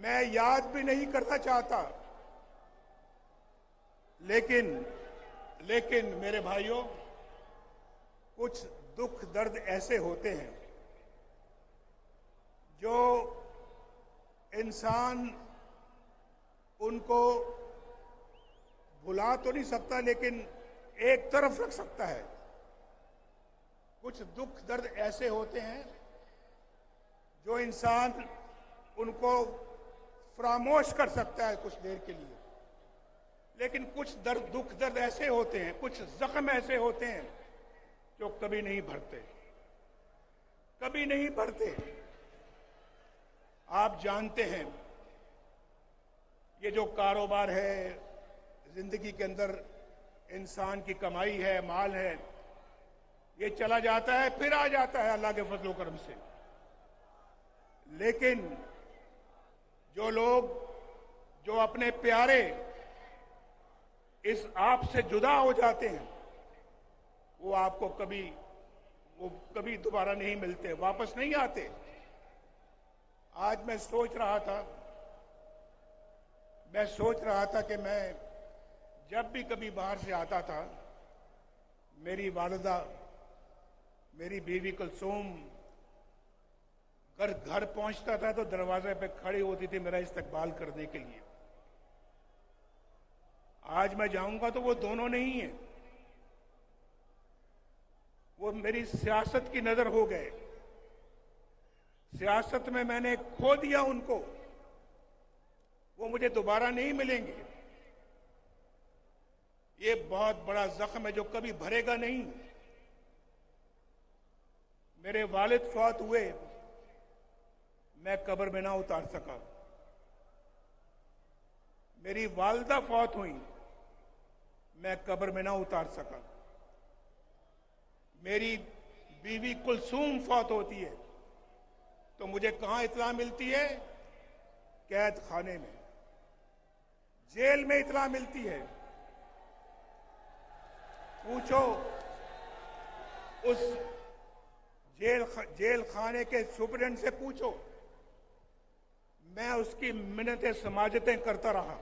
मैं याद भी नहीं करना चाहता, लेकिन लेकिन मेरे भाइयों, कुछ दुख दर्द ऐसे होते हैं जो इंसान उनको भुला तो नहीं सकता, लेकिन एक तरफ रख सकता है। कुछ दुख दर्द ऐसे होते हैं जो इंसान उनको फरामोश कर सकता है कुछ देर के लिए, लेकिन कुछ दुख दर्द ऐसे होते हैं, कुछ जख्म ऐसे होते हैं जो कभी नहीं भरते, कभी नहीं भरते। आप जानते हैं, ये जो कारोबार है, जिंदगी के अंदर इंसान की कमाई है, माल है, ये चला जाता है फिर आ जाता है अल्लाह के फजलो करम से। लेकिन जो लोग, जो अपने प्यारे इस आप से जुदा हो जाते हैं, वो आपको कभी दोबारा नहीं मिलते, वापस नहीं आते। आज मैं सोच रहा था कि मैं जब भी कभी बाहर से आता था, मेरी वालिदा, मेरी बीवी कुलसूम घर पहुंचता था तो दरवाजे पे खड़ी होती थी मेरा इस्तकबाल करने के लिए। आज मैं जाऊंगा तो वो दोनों नहीं है, वो मेरी सियासत की नजर हो गए। सियासत में मैंने खो दिया उनको, वो मुझे दोबारा नहीं मिलेंगे। ये बहुत बड़ा जख्म है जो कभी भरेगा नहीं। मेरे वालिद फौत हुए, मैं कब्र में ना उतार सका। मेरी वालदा फौत हुई, मैं कब्र में ना उतार सका। मेरी बीवी कुलसूम फौत होती है तो मुझे कहां इत्तला मिलती है? कैद खाने में, जेल में इत्तला मिलती है। पूछो उस जेल खाने के सुपरिटेंडेंट से पूछो, मैं उसकी मिन्नतें समाजतें करता रहा।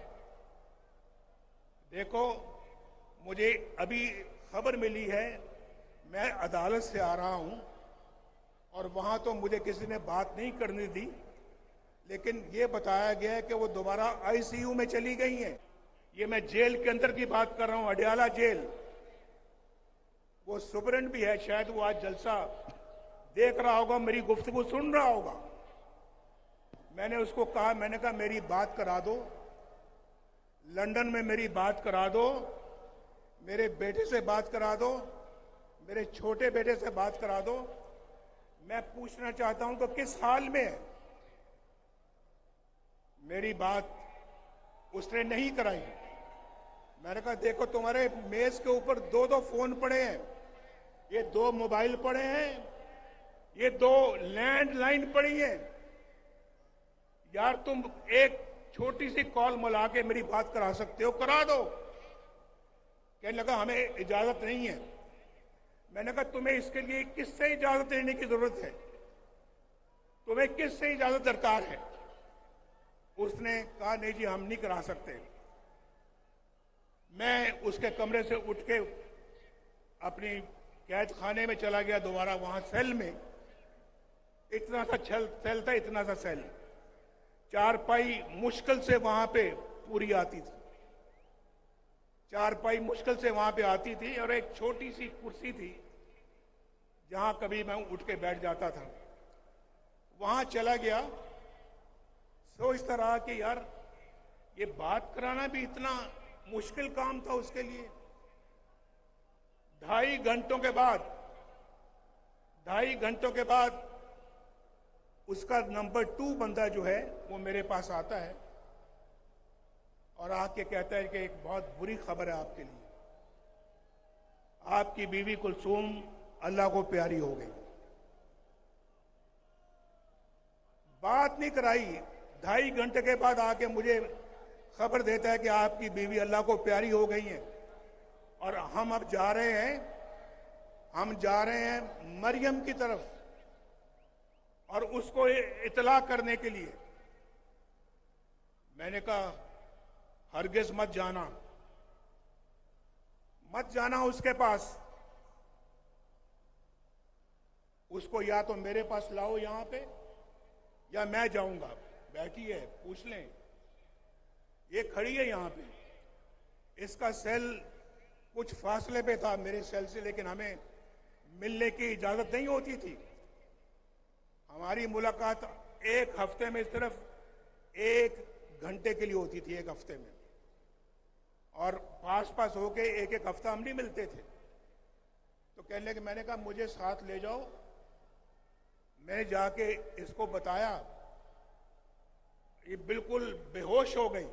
देखो, मुझे अभी खबर मिली है, मैं अदालत से आ रहा हूं और वहां तो मुझे किसी ने बात नहीं करने दी, लेकिन ये बताया गया है कि वो दोबारा आईसीयू में चली गई हैं। ये मैं जेल के अंदर की बात कर रहा हूं, अडयाला जेल। वो सुपरिटेंडेंट भी है, शायद वो आज जलसा देख रहा होगा, मेरी गुफ्तगू सुन रहा होगा। मैंने उसको कहा, मैंने कहा मेरी बात करा दो, लंदन में मेरी बात करा दो, मेरे बेटे से बात करा दो, मेरे छोटे बेटे से बात करा दो। मैं पूछना चाहता हूं कि किस हाल में है। मेरी बात उसने नहीं कराई। मैंने कहा देखो, तुम्हारे मेज के ऊपर दो फोन पड़े हैं, ये 2 मोबाइल पड़े हैं, ये 2 लैंडलाइन पड़ी है। यार तुम एक छोटी सी कॉल मिला के मेरी बात करा सकते हो, करा दो। कहने लगा हमें इजाजत नहीं है। मैंने कहा तुम्हें इसके लिए किससे इजाजत लेने की जरूरत है? तुम्हें किससे इजाजत दरकार है? उसने कहा नहीं जी, हम नहीं करा सकते। मैं उसके कमरे से उठ के अपनी कैद खाने में चला गया दोबारा, वहां सेल में। इतना सा सेल था, इतना सा सेल, चारपाई मुश्किल से वहां पे पूरी आती थी, चारपाई मुश्किल से वहां पे आती थी, और एक छोटी सी कुर्सी थी जहां कभी मैं उठ के बैठ जाता था। वहां चला गया, सोचता रहा कि यार ये बात कराना भी इतना मुश्किल काम था उसके लिए। 2.5 घंटों के बाद उसका नंबर 2 बंदा जो है वो मेरे पास आता है और आके कहता है कि एक बहुत बुरी खबर है आपके लिए, आपकी बीवी कुलसूम अल्लाह को प्यारी हो गई। बात नहीं कराई, 2.5 घंटे के बाद आके मुझे खबर देता है कि आपकी बीवी अल्लाह को प्यारी हो गई है और हम अब जा रहे हैं मरियम की तरफ और उसको इतला करने के लिए। मैंने कहा हरगिज मत जाना उसके पास। उसको या तो मेरे पास लाओ यहां पे, या मैं जाऊंगा। बैठी है, पूछ लें। ये खड़ी है यहां पे। इसका सेल कुछ फासले पे था मेरे सेल से, लेकिन हमें मिलने की इजाजत नहीं होती थी। हमारी मुलाकात एक हफ्ते में सिर्फ 1 घंटे के लिए होती थी, एक हफ्ते में। और पास होके एक हफ्ता हम नहीं मिलते थे। तो कहने लगे, मैंने कहा मुझे साथ ले जाओ। मैं जाके इसको बताया, ये बिल्कुल बेहोश हो गई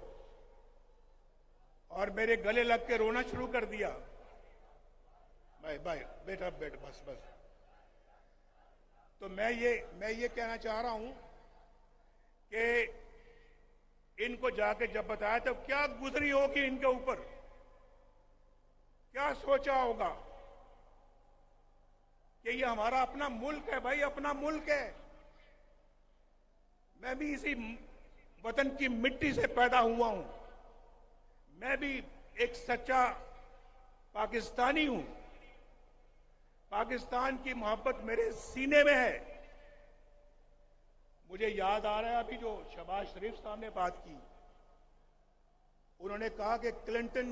और मेरे गले लग के रोना शुरू कर दिया। भाई बेटा बस। तो मैं ये कहना चाह रहा हूं कि इनको जाके जब बताया तो क्या गुजरी होगी इनके ऊपर, क्या सोचा होगा कि ये हमारा अपना मुल्क है। भाई अपना मुल्क है। मैं भी इसी वतन की मिट्टी से पैदा हुआ हूं। मैं भी एक सच्चा पाकिस्तानी हूं। पाकिस्तान की मोहब्बत मेरे सीने में है। मुझे याद आ रहा है अभी जो शहबाज शरीफ साहब ने बात की। उन्होंने कहा कि क्लिंटन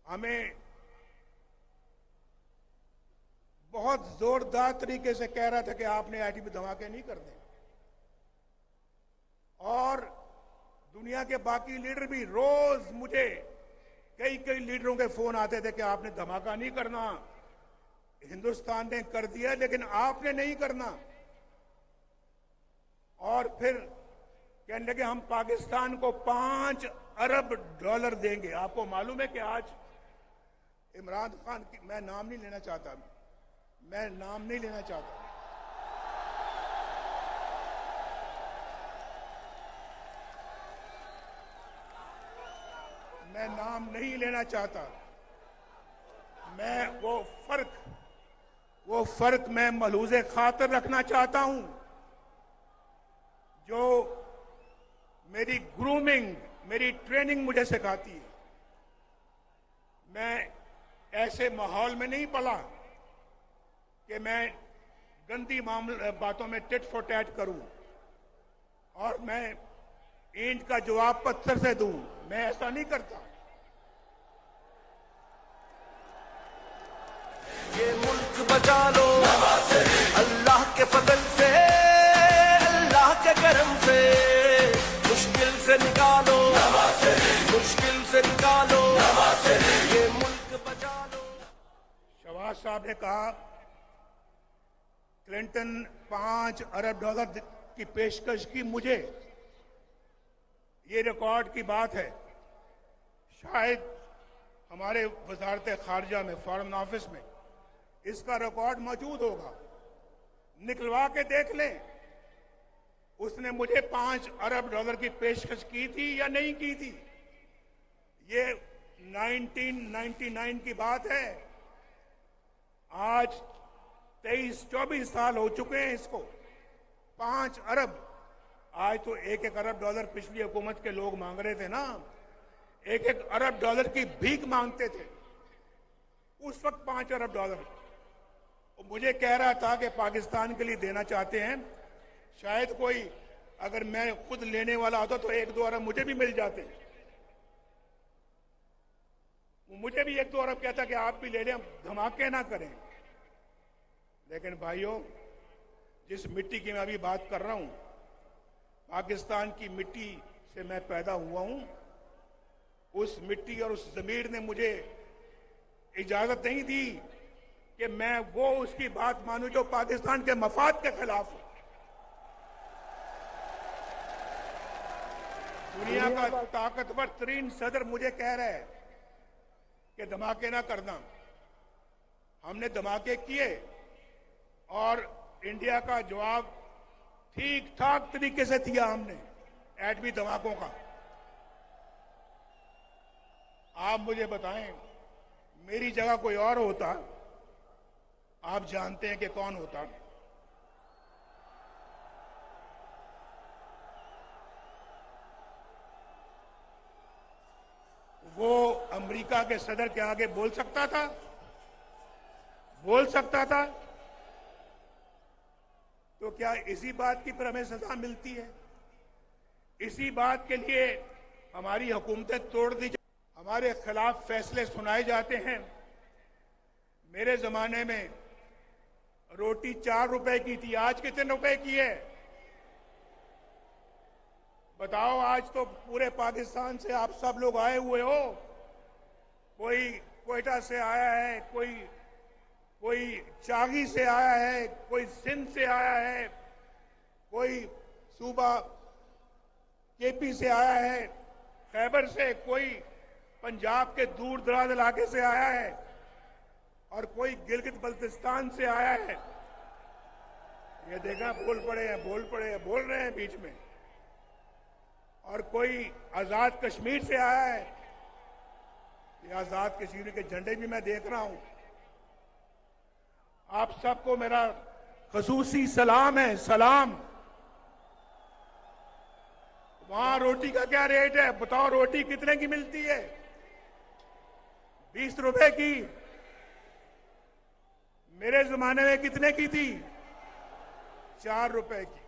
हमें बहुत जोरदार तरीके से कह रहा था कि आपने आईटीबी धमाके नहीं करने। और दुनिया के बाकी लीडर भी रोज मुझे कई लीडरों के फोन आते थे कि आपने धमाका नहीं करना, हिंदुस्तान ने कर दिया लेकिन आपने नहीं करना। और फिर कहने लगे हम पाकिस्तान को $5 अरब देंगे। आपको मालूम है कि आज इमरान खान की, मैं नाम नहीं लेना चाहता, मैं नाम नहीं लेना चाहता, मैं नाम नहीं लेना चाहता। मैं वो फर्क मैं मलहूज़े खातिर रखना चाहता हूं जो मेरी ग्रूमिंग, मेरी ट्रेनिंग मुझे सिखाती है। मैं ऐसे माहौल में नहीं पला कि मैं गंदी बातों में टिट फॉर टैट करूं और मैं ईंट का जवाब पत्थर से दूं। मैं ऐसा नहीं करता। ये मुल्क बचा लो अल्लाह के फजल से, अल्लाह के करम से। मुश्किल से निकालो, मुश्किल से निकालो, ये मुल्क बचा लो। शहबाज साहब ने कहा क्लिंटन $5 अरब की पेशकश की मुझे। ये रिकॉर्ड की बात है। शायद हमारे वजारत खारजा में, फॉरेन ऑफिस में इसका रिकॉर्ड मौजूद होगा। निकलवा के देख लें उसने मुझे $5 अरब की पेशकश की थी या नहीं की थी। ये 1999 की बात है। आज 23-24 साल हो चुके हैं इसको। 5 अरब, आज तो $1 अरब पिछली हुकूमत के लोग मांग रहे थे ना। $1 अरब की भीख मांगते थे उस वक्त। $5 अरब मुझे कह रहा था कि पाकिस्तान के लिए देना चाहते हैं। शायद कोई, अगर मैं खुद लेने वाला होता तो 1-2 अरब मुझे भी मिल जाते। मुझे भी 1-2 अरब कहता कि आप भी ले लें, धमाके ना करें। लेकिन भाइयों, जिस मिट्टी की मैं अभी बात कर रहा हूं, पाकिस्तान की मिट्टी से मैं पैदा हुआ हूं। उस मिट्टी और उस जमीर ने मुझे इजाजत नहीं दी कि मैं वो उसकी बात मानूं जो पाकिस्तान के मफाद के खिलाफ हो। दुनिया का ताकतवर तरीन सदर मुझे कह रहा है कि धमाके ना करना। हमने धमाके किए और इंडिया का जवाब ठीक ठाक तरीके से दिया हमने एटमी धमाकों का। आप मुझे बताएं, मेरी जगह कोई और होता, आप जानते हैं कि कौन होता। अमेरिका के सदर के आगे बोल सकता था? बोल सकता था? तो क्या इसी बात की पर हमें सजा मिलती है? इसी बात के लिए हमारी हुकूमतें तोड़ दी, हमारे खिलाफ फैसले सुनाए जाते हैं। मेरे जमाने में रोटी 4 रुपए की थी, आज कितने रुपए की है? बताओ। आज तो पूरे पाकिस्तान से आप सब लोग आए हुए हो। कोई कोयटा से आया है, कोई चागी से आया है, कोई सिंध से आया है, कोई सूबा केपी से आया है, खैबर से, कोई पंजाब के दूर दराज इलाके से आया है और कोई गिलगित बल्तिस्तान से आया है। ये देखा, बोल पड़े हैं, बोल रहे हैं बीच में। और कोई आजाद कश्मीर से आया है। ये आजाद कश्मीर के झंडे भी मैं देख रहा हूं। आप सबको मेरा खसूसी सलाम है, सलाम। वहां रोटी का क्या रेट है बताओ? रोटी कितने की मिलती है? 20 रुपए की। मेरे जमाने में कितने की थी? 4 रुपए की।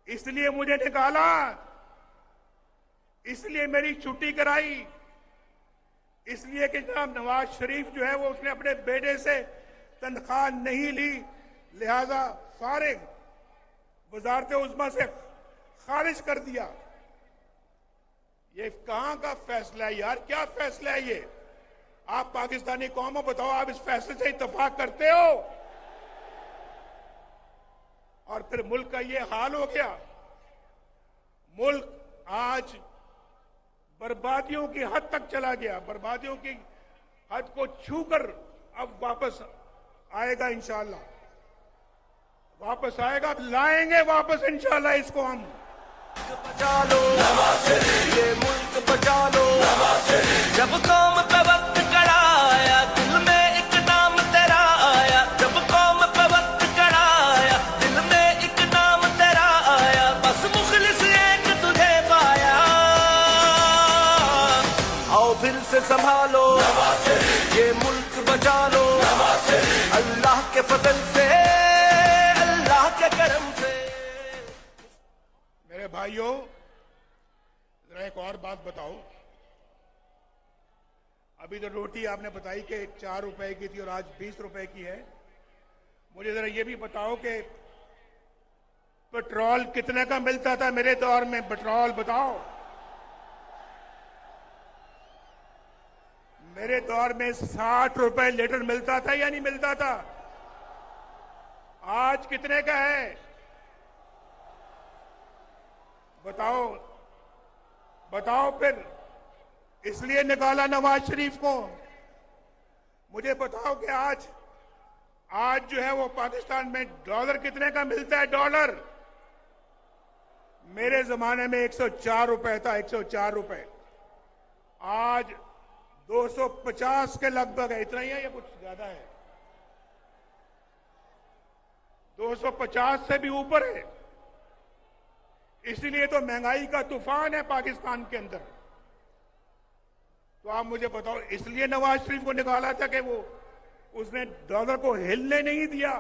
इसलिए मुझे निकाला, इसलिए मेरी छुट्टी कराई, इसलिए कि जनाब नवाज शरीफ जो है वो उसने अपने बेटे से तनख्वाह नहीं ली, लिहाजा फारिग वजारत उज़्मा से खारिज कर दिया। ये कहां का फैसला है यार? क्या फैसला है ये? आप पाकिस्तानी कौम हो, बताओ, आप इस फैसले से इत्तेफाक करते हो? और फिर मुल्क का ये हाल हो गया। मुल्क आज बर्बादियों की हद तक चला गया। बर्बादियों की हद को छूकर अब वापस आएगा इंशाअल्लाह। वापस आएगा, लाएंगे वापस इंशाअल्लाह इसको हम। बचा लो ये मुल्क, बचा लो। जब कौम पे वक्त कड़ा आया, दिल में एक नाम तेरा आया। जब कौम पे वक्त कड़ा आया, दिल में एक नाम तेरा आया। बस मुखलिस एक तुझे पाया। आओ फिर से संभालो ये मुल्क, बचा लो अल्लाह के फजल से, अल्लाह के करम से। मेरे भाइयों, जरा एक और बात बताओ। अभी तो रोटी आपने बताई कि 4 रुपए की थी और आज 20 रुपए की है। मुझे जरा ये भी बताओ कि पेट्रोल कितने का मिलता था मेरे दौर में? पेट्रोल बताओ। मेरे दौर में 60 रुपए लीटर मिलता था या नहीं मिलता था? आज कितने का है बताओ? बताओ फिर। इसलिए निकाला नवाज शरीफ को। मुझे बताओ कि आज जो है वो पाकिस्तान में डॉलर कितने का मिलता है? डॉलर मेरे जमाने में 104 रुपए था, 104 रुपए। आज 250 के लगभग है। इतना ही है या कुछ ज्यादा है? 250 से भी ऊपर है। इसीलिए तो महंगाई का तूफान है पाकिस्तान के अंदर। तो आप मुझे बताओ, इसलिए नवाज शरीफ को निकाला था कि वो उसने डॉलर को हिलने नहीं दिया।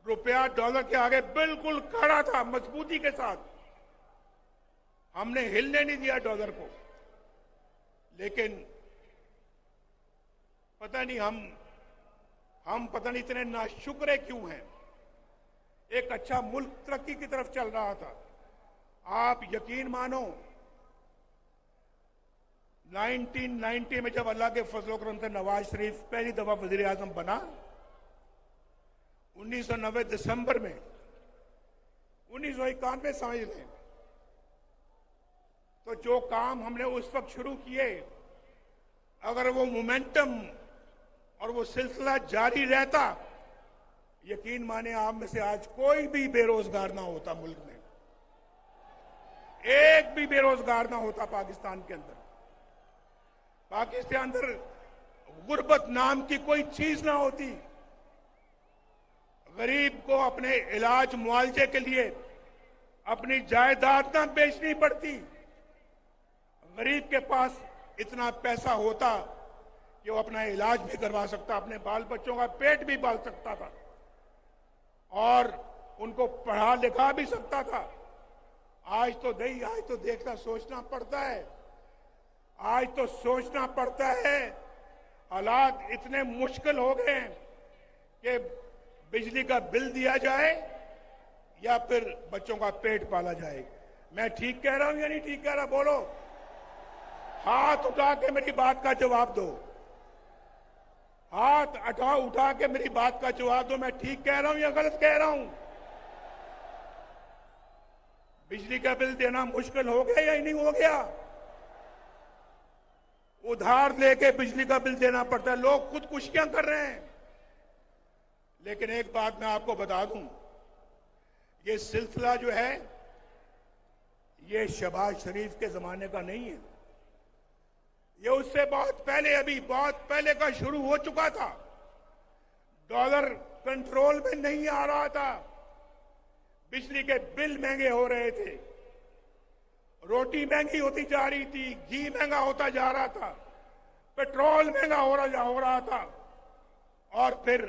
रुपया डॉलर के आगे बिल्कुल खड़ा था मजबूती के साथ। हमने हिलने नहीं दिया डॉलर को। लेकिन पता नहीं हम पता नहीं इतने नाशुक्रे क्यों हैं। एक अच्छा मुल्क तरक्की की तरफ चल रहा था। आप यकीन मानो, 1990 में जब अल्लाह के फजल करम से नवाज शरीफ पहली दफा वजीर आजम बना, 1990 दिसंबर में, 1991 समझ लें, तो जो काम हमने उस वक्त शुरू किए, अगर वो मोमेंटम और वो सिलसिला जारी रहता, यकीन माने आप में से आज कोई भी बेरोजगार ना होता। मुल्क में एक भी बेरोजगार ना होता। पाकिस्तान के अंदर गुर्बत नाम की कोई चीज ना होती। गरीब को अपने इलाज मुआवजे के लिए अपनी जायदाद ना बेचनी पड़ती। गरीब के पास इतना पैसा होता कि वो अपना इलाज भी करवा सकता, अपने बाल बच्चों का पेट भी पाल सकता था और उनको पढ़ा लिखा भी सकता था। आज तो देखना सोचना पड़ता है, आज तो सोचना पड़ता है। हालात इतने मुश्किल हो गए हैं कि बिजली का बिल दिया जाए या फिर बच्चों का पेट पाला जाए। मैं ठीक कह रहा हूं या नहीं ठीक कह रहा? बोलो, हाथ उठा के मेरी बात का जवाब दो। हाथ उठा के मेरी बात का जवाब दो। मैं ठीक कह रहा हूं या गलत कह रहा हूं? बिजली का बिल देना मुश्किल हो गया या नहीं हो गया? उधार लेके बिजली का बिल देना पड़ता है, लोग खुदकुशियां कर रहे हैं। लेकिन एक बात मैं आपको बता दूं, ये सिलसिला जो है ये शहबाज शरीफ के जमाने का नहीं है, ये उससे बहुत पहले का शुरू हो चुका था। डॉलर कंट्रोल में नहीं आ रहा था, बिजली के बिल महंगे हो रहे थे, रोटी महंगी होती जा रही थी, घी महंगा होता जा रहा था, पेट्रोल महंगा हो रहा था और फिर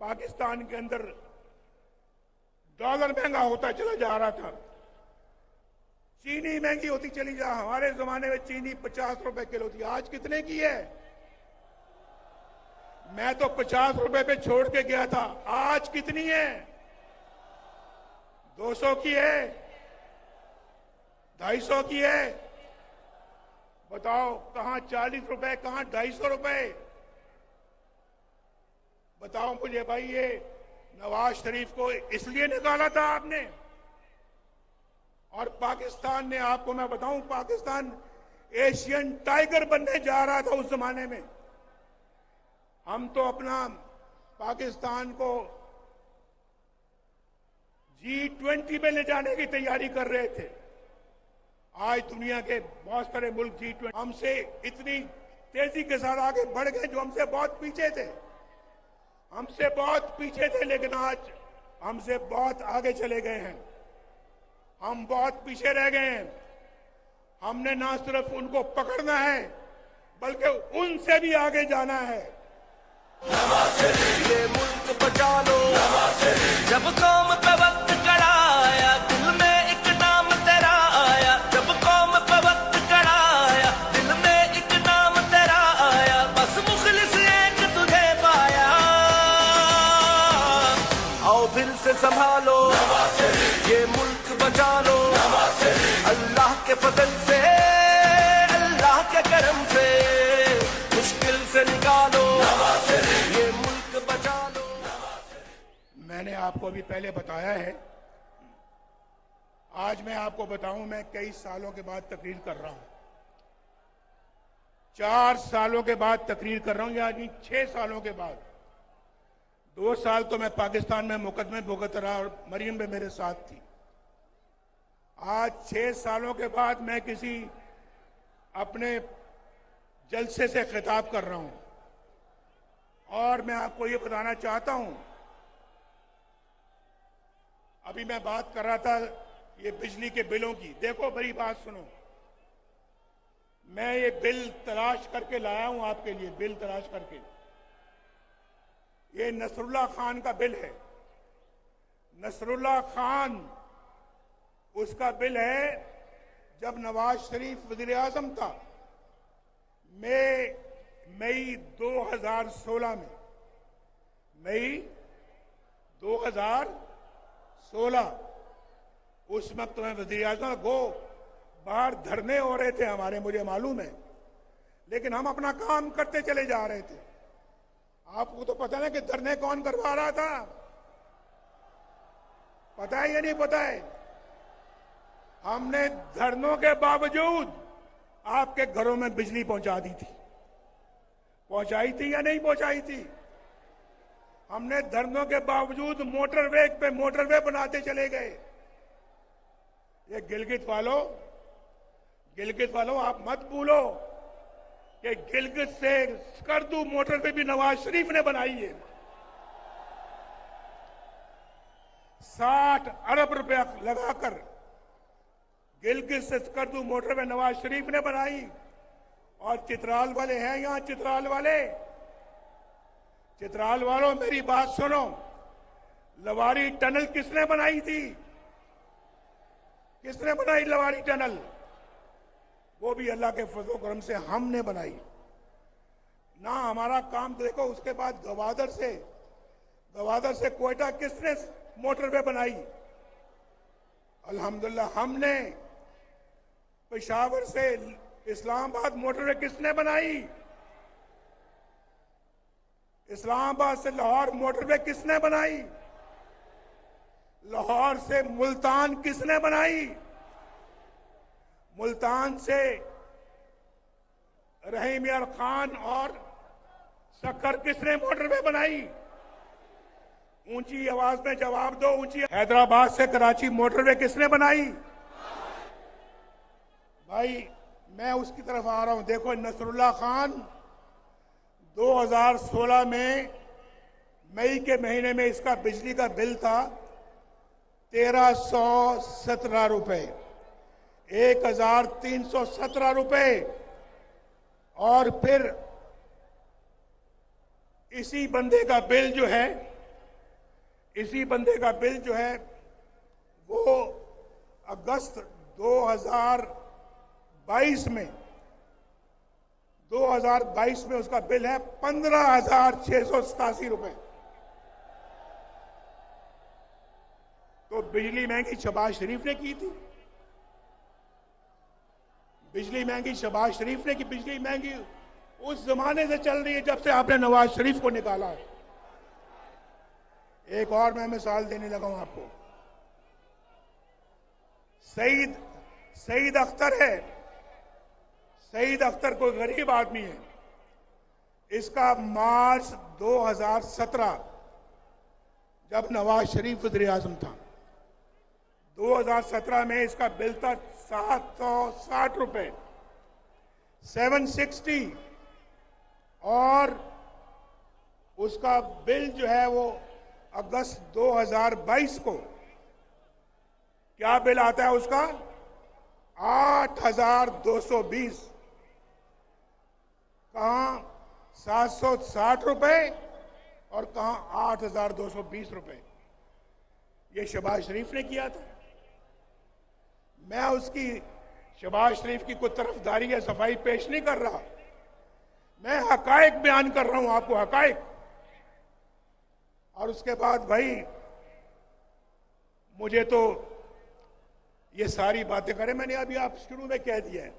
पाकिस्तान के अंदर डॉलर महंगा होता चला जा रहा था, चीनी महंगी होती चली जा। हमारे जमाने में चीनी 50 रुपए किलो थी, आज कितने की है? मैं तो 50 रुपए पे छोड़ के गया था, आज कितनी है? 200 की है, 250 की है। बताओ कहां 40 रुपए, कहां 250 रुपए? बताओ मुझे भाई, ये नवाज शरीफ को इसलिए निकाला था आपने? और पाकिस्तान ने, आपको मैं बताऊं, पाकिस्तान एशियन टाइगर बनने जा रहा था उस जमाने में। हम तो अपना पाकिस्तान को G20 में ले जाने की तैयारी कर रहे थे। आज दुनिया के बहुत सारे मुल्क G20 हमसे इतनी तेजी के साथ आगे बढ़ गए, जो हमसे बहुत पीछे थे। हमसे बहुत पीछे थे, लेकिन आज हमसे बहुत आगे चले गए हैं। हम बहुत पीछे रह गए हैं। हमने ना सिर्फ उनको पकड़ना है, बल्कि उनसे भी आगे जाना है। ये मुल्क बचा लो, जब कौम पे वक्त कड़ा आया, दिल में एक नाम तेरा आया। जब कौम पे वक्त कड़ा आया, दिल में एक नाम तेरा आया। बस मुखलिस एक तुझे पाया, आओ फिर से संभालो, ये मुल्क बचा लो। अल्लाह के फजल से, अल्लाह के करम से, मुश्किल से निकालो, ये मुल्क बचा लो। मैंने आपको अभी पहले बताया है, आज मैं आपको बताऊं, मैं कई सालों के बाद तकरीर कर रहा हूं। 4 सालों के बाद तकरीर कर रहा हूं, यानी 6 सालों के बाद। 2 साल तो मैं पाकिस्तान में मुकदमे भुगत रहा और मरियम भी मेरे साथ थी। आज 6 सालों के बाद मैं किसी अपने जलसे से खिताब कर रहा हूं और मैं आपको ये बताना चाहता हूं, अभी मैं बात कर रहा था ये बिजली के बिलों की। देखो बड़ी बात सुनो, मैं ये बिल तलाश करके लाया हूं आपके लिए, बिल तलाश करके। ये नसरुल्लाह खान का बिल है। नसरुल्लाह खान, उसका बिल है जब नवाज शरीफ वजीर आजम था, मई 2016 में, मई 2016, उस वक्त मैं वजीर आजम को बाहर धरने हो रहे थे हमारे, मुझे मालूम है, लेकिन हम अपना काम करते चले जा रहे थे। आपको तो पता है कि धरने कौन करवा रहा था? पता है या नहीं पता है? हमने धरनों के बावजूद आपके घरों में बिजली पहुंचा दी थी। पहुंचाई थी या नहीं पहुंचाई थी? हमने धरनों के बावजूद मोटरवे बनाते चले गए। ये गिलगित वालों आप मत भूलो कि गिलगित से स्कर्दू मोटरवे भी नवाज शरीफ ने बनाई है। 60 अरब रुपया लगाकर गिलगित से स्कर्दू मोटरवे नवाज शरीफ ने बनाई और चित्राल वाले हैं यहां, चित्राल वाले, चित्राल वालों मेरी बात सुनो। लवारी टनल किसने बनाई थी? किसने बनाई लवारी टनल? वो भी अल्लाह के फजल करम से हमने बनाई ना। हमारा काम देखो। उसके बाद गवादर से कोयटा किसने मोटरवे बनाई? अल्हम्दुलिल्लाह हमने। पेशावर से इस्लामाबाद मोटरवे किसने बनाई? इस्लामाबाद से लाहौर मोटरवे किसने बनाई? लाहौर से मुल्तान किसने बनाई? मुल्तान से रहीम यार खान और सक्कर किसने मोटरवे बनाई? ऊंची आवाज में जवाब दो, ऊंची। हैदराबाद से कराची मोटरवे किसने बनाई? भाई मैं उसकी तरफ आ रहा हूं। देखो नसरुल्लाह खान 2016 में मई के महीने में इसका बिजली का बिल था 1317 रुपए, 1317 रुपए। और फिर इसी बंदे का बिल जो है वो अगस्त 2022 में उसका बिल है 15,687 रुपए। तो बिजली महंगी शहबाज शरीफ ने की थी। बिजली महंगी शहबाज शरीफ ने की। बिजली महंगी उस जमाने से चल रही है जब से आपने नवाज शरीफ को निकाला है। एक और मैं मिसाल देने लगा हूं आपको। सईद अख्तर है। सईद अख्तर कोई गरीब आदमी है। इसका मार्च 2017 जब नवाज शरीफ वज़ीर आज़म था, 2017 में इसका बिल था 760 रुपए, 760। और उसका बिल जो है वो अगस्त 2022 को क्या बिल आता है उसका? 8,220। कहां 760 रुपए और कहां 8,220 रुपए। ये शहबाज शरीफ ने किया था। मैं उसकी शहबाज शरीफ की कोई तरफदारी या सफाई पेश नहीं कर रहा। मैं हकायक बयान कर रहा हूं आपको, हकायक। और उसके बाद भाई मुझे तो ये सारी बातें करें, मैंने अभी आप शुरू में कह दिया है।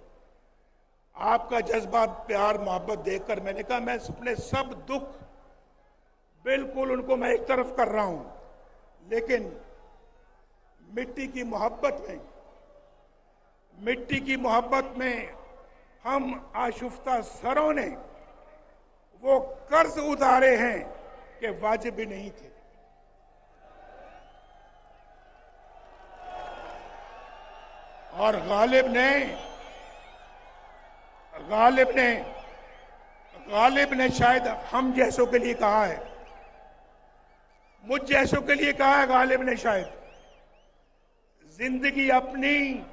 आपका जज्बा प्यार मोहब्बत देखकर मैंने कहा मैं अपने सब दुख बिल्कुल उनको मैं एक तरफ कर रहा हूं, लेकिन मिट्टी की मोहब्बत में हम आशुफ्ता सरों ने वो कर्ज उतारे हैं कि वाजिब भी नहीं थे। और गालिब ने शायद हम जैसों के लिए कहा है, मुझ जैसों के लिए कहा है गालिब ने शायद, जिंदगी अपनी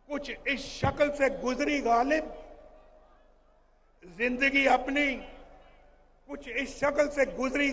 कुछ इस शक्ल से गुजरी गालिब, जिंदगी अपनी कुछ इस शक्ल से गुजरी